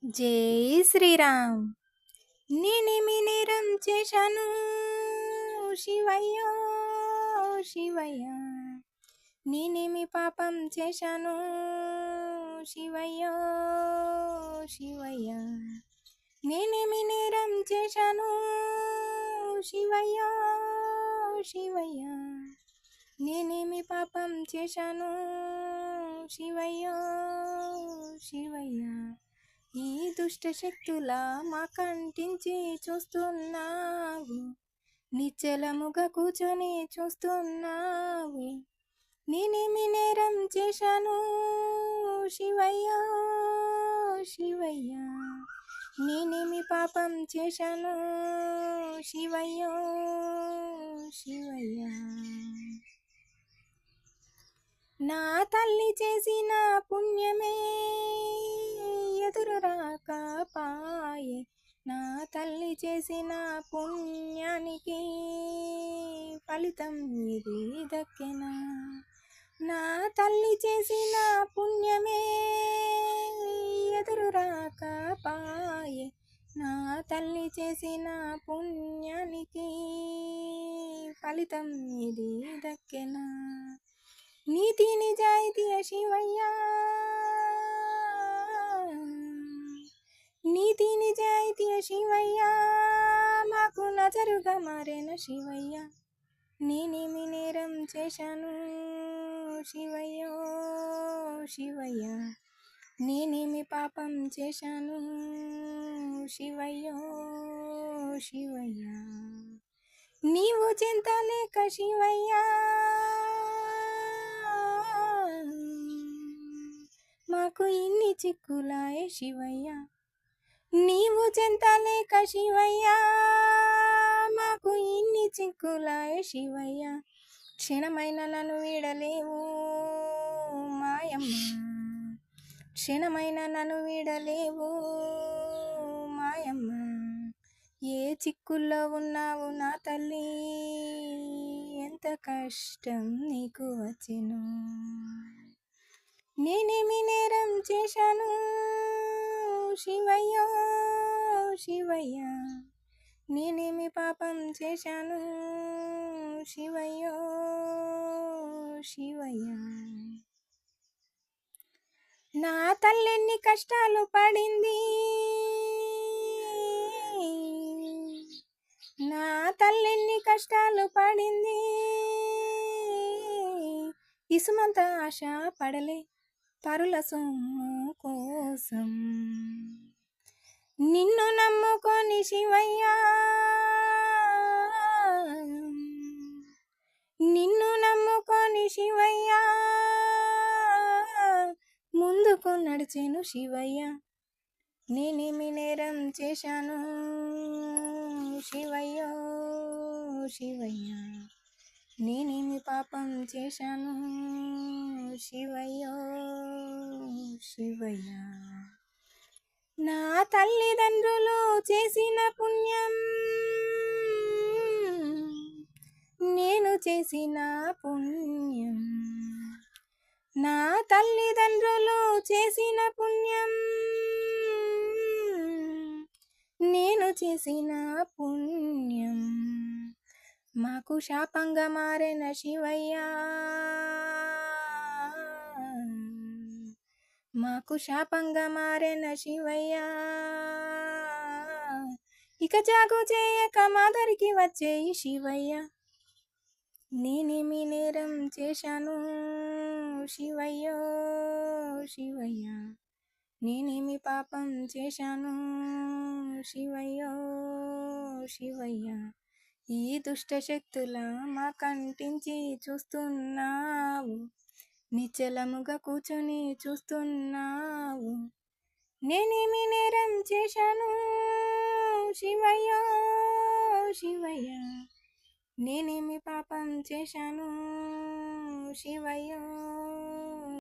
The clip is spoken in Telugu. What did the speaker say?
జై శ్రీరామ్. నేనేమి నేరం చేశాను శివయ్య, శివయ్య. నేనేమి పాపం చేశాను శివయ్య, శివయ్య. నేనేమి నేరం చేశాను శివయ్య, శివయ్య. నేనేమి పాపం చేశాను శివయ్య, శివయ్య. ఈ దుష్ట శక్తుల మా కంటించి చూస్తున్నావు, నిశ్చలముగా కూర్చొని చూస్తున్నావు. నేనేమి నేరం చేశాను శివయ్య, శివయ్య. నేనేమి పాపం చేశాను శివయ్య, శివయ్య. నా తల్లి చేసిన పుణ్యమే ఎదురు రాకపాయే. నా తల్లి చేసిన పుణ్యానికి ఫలితం ఇది దక్కెనా. నా తల్లి చేసిన పుణ్యమే ఎదురు రాకపాయే. నా తల్లి చేసిన పుణ్యానికి ఫలితం ఇది దక్కెనా. నీతి నిజాయితీ శివయ్య, నీతి నిజాయితీ శివయ్య, మాకు నజరుగా మారేన శివయ్య. నేనేమి నేరం చేశాను శివయ్య, శివయ్య. నేనేమి పాపం చేశాను శివయ్య, శివయ్య. నీవు చింతలేక శివయ్య, మాకు ఇన్ని చిక్కులాయే శివయ్య. నీవు చింతలేక శివయ్య, మాకు ఇన్ని చిక్కులాయే శివయ్య. క్షణమైన నన్ను వీడలేవు మాయమ్మ, క్షణమైన నన్ను వీడలేవు మాయమ్మ. ఏ చిక్కుల్లో ఉన్నావు నా తల్లి, ఎంత కష్టం నీకు వచ్చెను. నేనేమి నేరం చేశాను శివయ్య, శివయ్య. నేనేమి పాపం చేశాను శివయ్య, శివయ్య. నా తల్లెన్ని కష్టాలు పడింది, నా తల్లెన్ని కష్టాలు పడింది. ఇసుమంత ఆశ పడలే పరుల సొమ్ము కోసం. నిన్ను నమ్ముకొని శివయ్య, నిన్ను నమ్ముకొని శివయ్య, ముందుకు నడిచేను శివయ్య. నేనేమి నేరం చేశాను శివయ్య, శివయ్య. నేనేమి పాపం చేశాను శివయ్య, శివయ్య. నా తల్లిదండ్రులు చేసిన పుణ్యం, నేను చేసిన పుణ్యం. నా తల్లిదండ్రులు చేసిన పుణ్యం, నేను చేసిన పుణ్యం. మాకు శాపంగా మారిన శివయ్య, మాకు శాపంగా మారిన శివయ్య. ఇక జాగు చేయక మాదరికి వచ్చేయి శివయ్య. నేనేమి నేరం చేశాను శివయ్య, శివయ్య. నేనేమి పాపం చేశాను శివయ్య, శివయ్య. ఈ దుష్ట శక్తుల మా కంటించి చూస్తున్నావు, నిశ్చలముగా కూర్చొని చూస్తున్నావు. నేనేమి నేరం చేశాను శివయ్య, శివయ్య. నేనేమి పాపం చేశాను శివయ్య.